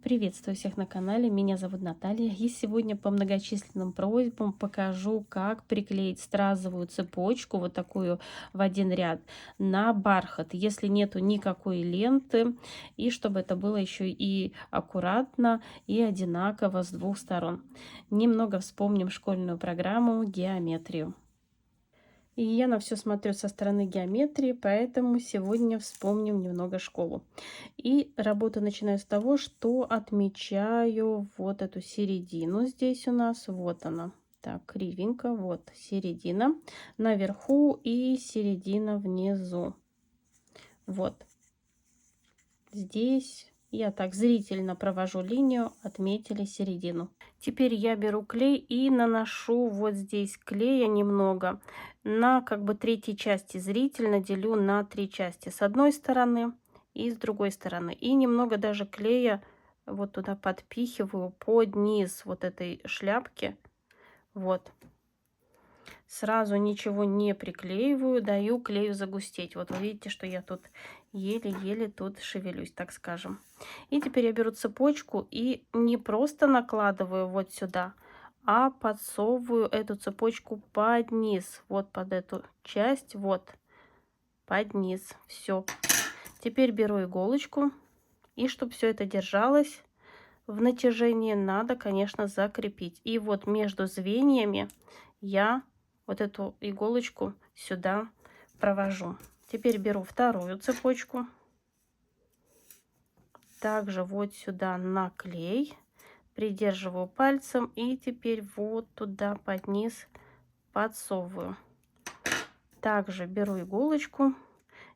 Приветствую всех на канале, меня зовут Наталья, и сегодня по многочисленным просьбам покажу, как приклеить стразовую цепочку, вот такую в один ряд, на бархат, если нету никакой ленты, и чтобы это было еще и аккуратно, и одинаково с двух сторон. Немного вспомним школьную программу геометрию. И я на все смотрю со стороны геометрии, поэтому сегодня вспомним немного школу. И работу начинаю с того, что отмечаю вот эту середину здесь у нас. Вот она. Так, кривенько. Вот середина наверху и середина внизу. Вот. Здесь я так зрительно провожу линию, отметили середину. Теперь я беру клей и наношу вот здесь клея немного на как бы третьей части. Зрительно делю на три части. С одной стороны и с другой стороны. И немного даже клея вот туда подпихиваю под низ вот этой шляпки. Вот. Сразу ничего не приклеиваю, даю клею загустеть. Вот вы видите, что я тут еле-еле тут шевелюсь, так скажем. И теперь я беру цепочку и не просто накладываю вот сюда, а подсовываю эту цепочку под низ. Вот под эту часть, вот под низ. Все. Теперь беру иголочку, и чтобы все это держалось в натяжении, надо, конечно, закрепить. И вот между звеньями я вот эту иголочку сюда провожу. Теперь беру вторую цепочку. Также вот сюда на клей. Придерживаю пальцем и теперь вот туда под низ подсовываю. Также беру иголочку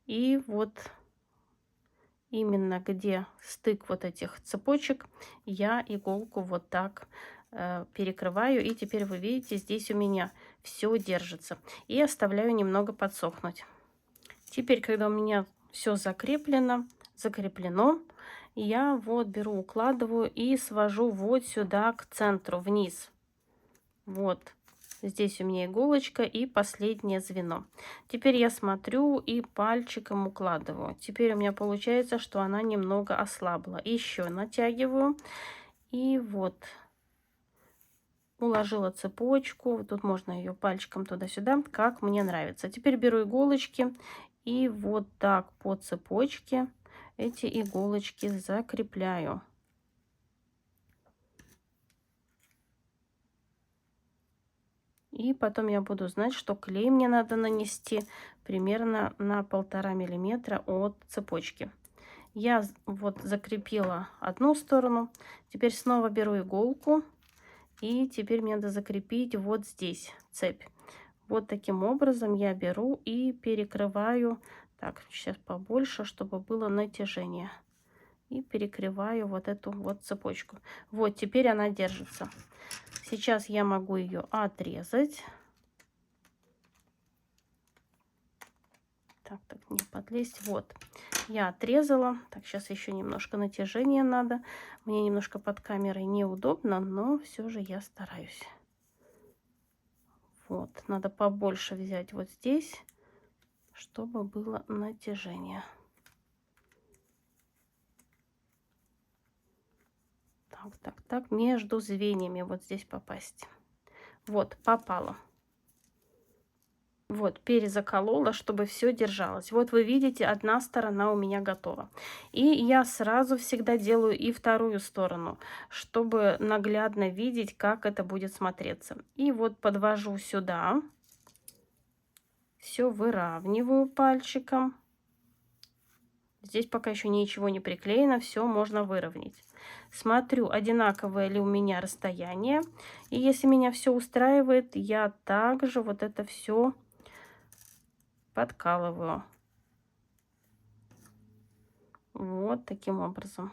и вот именно где стык вот этих цепочек, я иголку вот так перекрываю. И теперь вы видите, здесь у меня все держится. И оставляю немного подсохнуть. Теперь, когда у меня все закреплено, я вот беру, укладываю и свожу вот сюда к центру, вниз. Вот. Здесь у меня иголочка и последнее звено. Теперь я смотрю и пальчиком укладываю. Теперь у меня получается, что она немного ослабла. Еще натягиваю. И вот уложила цепочку. Тут можно ее пальчиком туда-сюда, как мне нравится. Теперь беру иголочки и вот так по цепочке эти иголочки закрепляю. И потом я буду знать, что клей мне надо нанести примерно на 1,5 миллиметра от цепочки. Я вот закрепила одну сторону. Теперь снова беру иголку. И теперь мне надо закрепить вот здесь цепь. Вот таким образом я беру и перекрываю. Так, сейчас побольше, чтобы было натяжение. И перекрываю вот эту вот цепочку. Вот, теперь она держится. Сейчас я могу ее отрезать. Так, не подлезть. Вот, я отрезала. Так, сейчас еще немножко натяжения надо. Мне немножко под камерой неудобно, но все же я стараюсь. Вот, надо побольше взять вот здесь, чтобы было натяжение. Так, между звеньями вот здесь попасть. Вот, попало. Вот, перезаколола, чтобы все держалось. Вот вы видите, одна сторона у меня готова. И я сразу всегда делаю и вторую сторону, чтобы наглядно видеть, как это будет смотреться. И вот подвожу сюда. Все выравниваю пальчиком. Здесь пока еще ничего не приклеено, все можно выровнять. Смотрю, одинаковое ли у меня расстояние. И если меня все устраивает, я также вот это все подкалываю. Вот таким образом.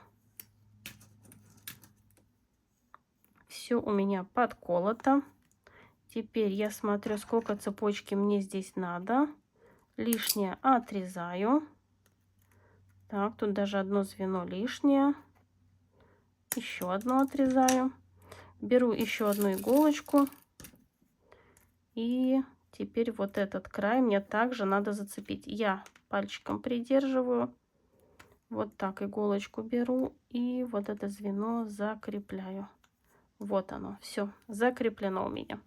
Все у меня подколото. Теперь я смотрю, сколько цепочки мне здесь надо. Лишнее отрезаю. Так, тут даже одно звено лишнее. Еще одно отрезаю. Беру еще одну иголочку. И теперь вот этот край мне также надо зацепить. Я пальчиком придерживаю. Вот так иголочку беру и вот это звено закрепляю. Вот оно, все закреплено у меня.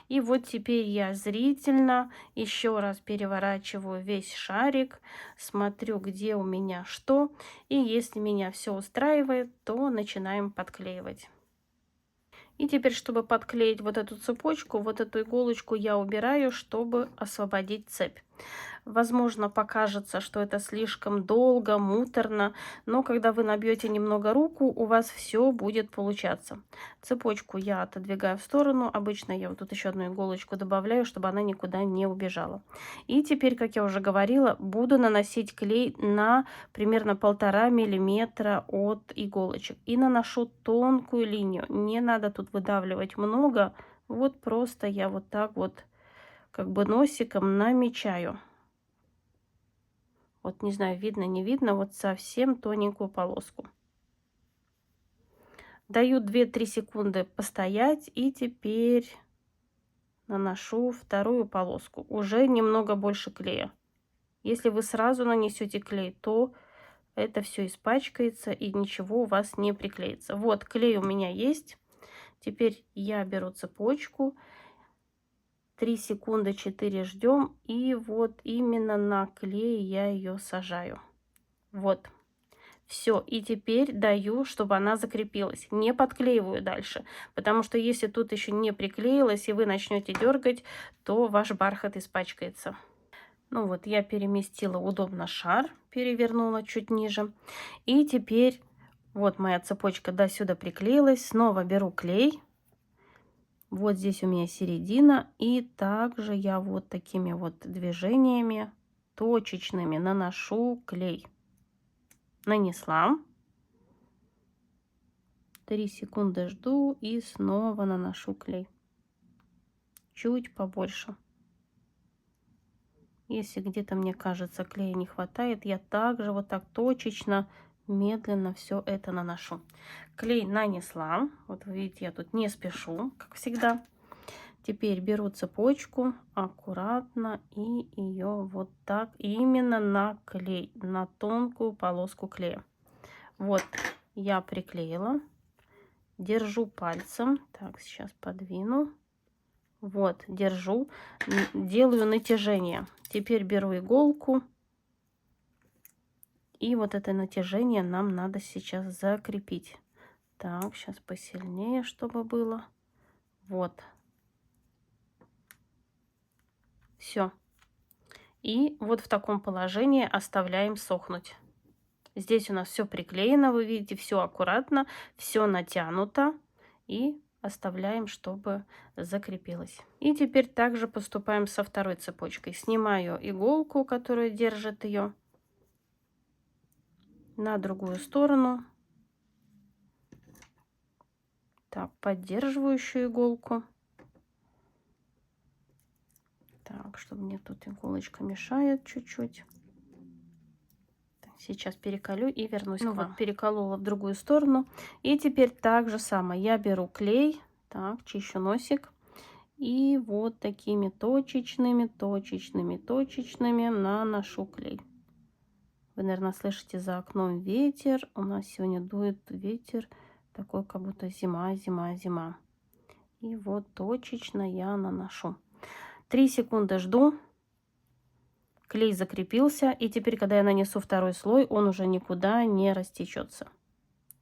И вот теперь я зрительно еще раз переворачиваю весь шарик, смотрю, где у меня что. И если меня все устраивает, то начинаем подклеивать. И теперь, чтобы подклеить вот эту цепочку, вот эту иголочку я убираю, чтобы освободить цепь. Возможно, покажется, что это слишком долго, муторно, но когда вы набьете немного руку, у вас все будет получаться. Цепочку я отодвигаю в сторону. Обычно я вот тут еще одну иголочку добавляю, чтобы она никуда не убежала. И теперь, как я уже говорила, буду наносить клей на примерно 1,5 мм от иголочек. И наношу тонкую линию. Не надо тут выдавливать много. Вот просто я вот так вот как бы носиком намечаю. Вот не знаю, видно, не видно, вот совсем тоненькую полоску. Даю 2-3 секунды постоять и теперь наношу вторую полоску. Уже немного больше клея. Если вы сразу нанесете клей, то это все испачкается и ничего у вас не приклеится. Вот клей у меня есть. Теперь я беру цепочку. 3 секунды, 4 ждем. И вот именно на клей я ее сажаю. Вот. Все, и теперь даю, чтобы она закрепилась. Не подклеиваю дальше, потому что если тут еще не приклеилась, и вы начнете дергать, то ваш бархат испачкается. Ну вот, я переместила удобно шар, перевернула чуть ниже. И теперь вот моя цепочка до сюда приклеилась. Снова беру клей. Вот здесь у меня середина. И также я вот такими вот движениями точечными наношу клей. Нанесла. 3 секунды жду и снова наношу клей. Чуть побольше. Если где-то мне кажется клея не хватает, я также вот так точечно, медленно все это наношу. Клей нанесла. Вот вы видите, я тут не спешу, как всегда. Теперь беру цепочку аккуратно и ее вот так именно на клей, на тонкую полоску клея. Вот я приклеила. Держу пальцем. Так, сейчас подвину. Вот, держу. Делаю натяжение. Теперь беру иголку. И вот это натяжение нам надо сейчас закрепить. Так, сейчас посильнее, чтобы было. Вот. Все. И вот в таком положении оставляем сохнуть. Здесь у нас все приклеено, вы видите, все аккуратно, все натянуто. И оставляем, чтобы закрепилось. И теперь также поступаем со второй цепочкой. Снимаю иголку, которая держит ее, на другую сторону. Так, поддерживающую иголку. Так, чтобы мне тут иголочка мешает чуть-чуть. Сейчас переколю и вернусь к вам. Вот, переколола в другую сторону. И теперь так же самое. Я беру клей. Так, чищу носик. И вот такими точечными наношу клей. Вы, наверное, слышите за окном ветер. У нас сегодня дует ветер такой, как будто зима. И вот точечно я наношу. 3 секунды жду. Клей закрепился, и теперь, когда я нанесу второй слой, он уже никуда не растечется.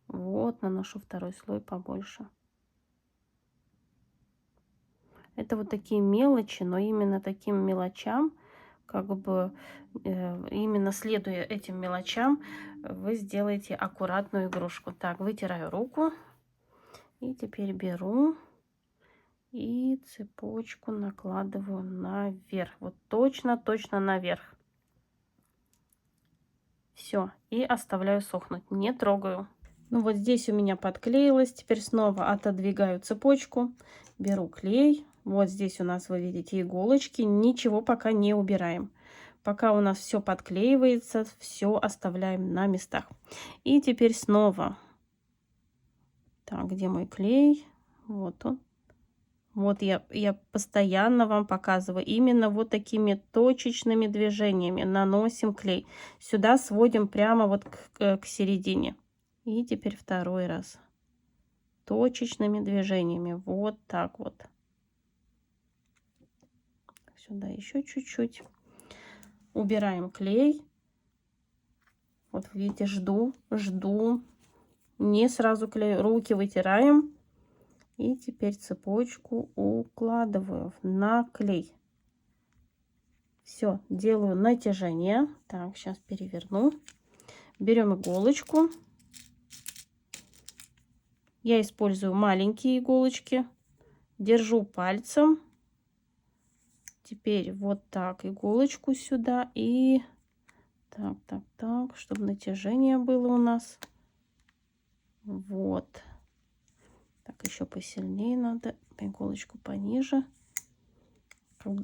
Вот, наношу второй слой побольше. Это вот такие мелочи, но именно таким мелочам, как бы именно следуя этим мелочам, вы сделаете аккуратную игрушку. Так, вытираю руку. И теперь беру и цепочку накладываю наверх. Вот точно наверх. Все, и оставляю сохнуть, не трогаю. Ну вот здесь у меня подклеилось. Теперь снова отодвигаю цепочку, беру клей. Вот здесь у нас, вы видите, иголочки. Ничего пока не убираем. Пока у нас все подклеивается, все оставляем на местах. И теперь снова. Так, где мой клей? Вот он. Вот я постоянно вам показываю. Именно вот такими точечными движениями наносим клей. Сюда сводим прямо вот к середине. И теперь второй раз. Точечными движениями. Вот так вот. Сюда еще чуть-чуть. Убираем клей. Вот видите, жду. Не сразу клею. Руки вытираем. И теперь цепочку укладываю на клей. Все, делаю натяжение. Так, сейчас переверну. Берем иголочку. Я использую маленькие иголочки. Держу пальцем. Теперь вот так иголочку сюда. И так, чтобы натяжение было у нас. Вот. Так, еще посильнее надо. Иголочку пониже.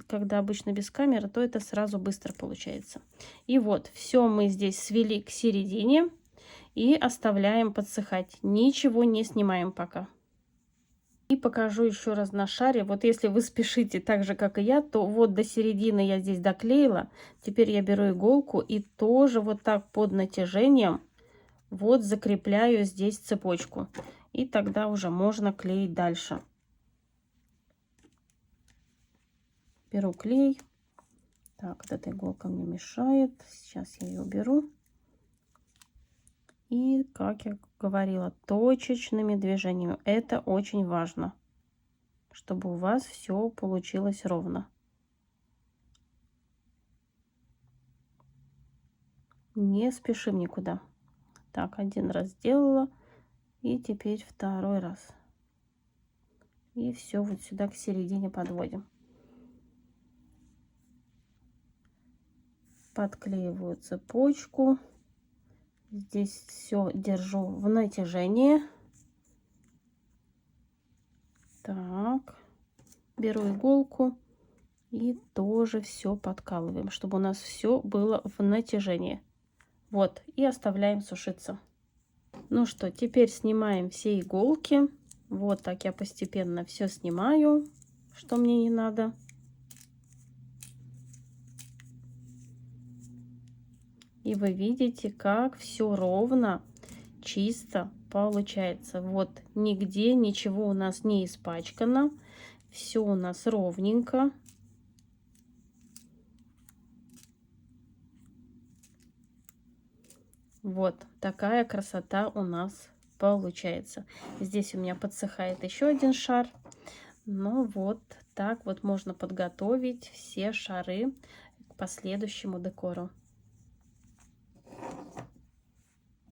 Когда обычно без камеры, то это сразу быстро получается. И вот, все мы здесь свели к середине. И оставляем подсыхать. Ничего не снимаем пока. И покажу еще раз на шаре. Вот если вы спешите так же, как и я, то вот до середины я здесь доклеила. Теперь я беру иголку и тоже вот так под натяжением вот закрепляю здесь цепочку. И тогда уже можно клеить дальше. Беру клей. Так, вот эта иголка мне мешает. Сейчас я ее уберу. И, как я говорила, точечными движениями. Это очень важно, чтобы у вас все получилось ровно. Не спешим никуда. Так, один раз сделала. И теперь второй раз. И все вот сюда к середине подводим. Подклеиваю цепочку. Здесь все держу в натяжении. Так, беру иголку и тоже все подкалываем, чтобы у нас все было в натяжении. Вот, и оставляем сушиться. Ну что, теперь снимаем все иголки. Вот так я постепенно все снимаю, что мне не надо. И вы видите, как все ровно, чисто получается. Вот нигде ничего у нас не испачкано. Все у нас ровненько. Вот такая красота у нас получается. Здесь у меня подсыхает еще один шар. Ну вот так вот можно подготовить все шары к последующему декору.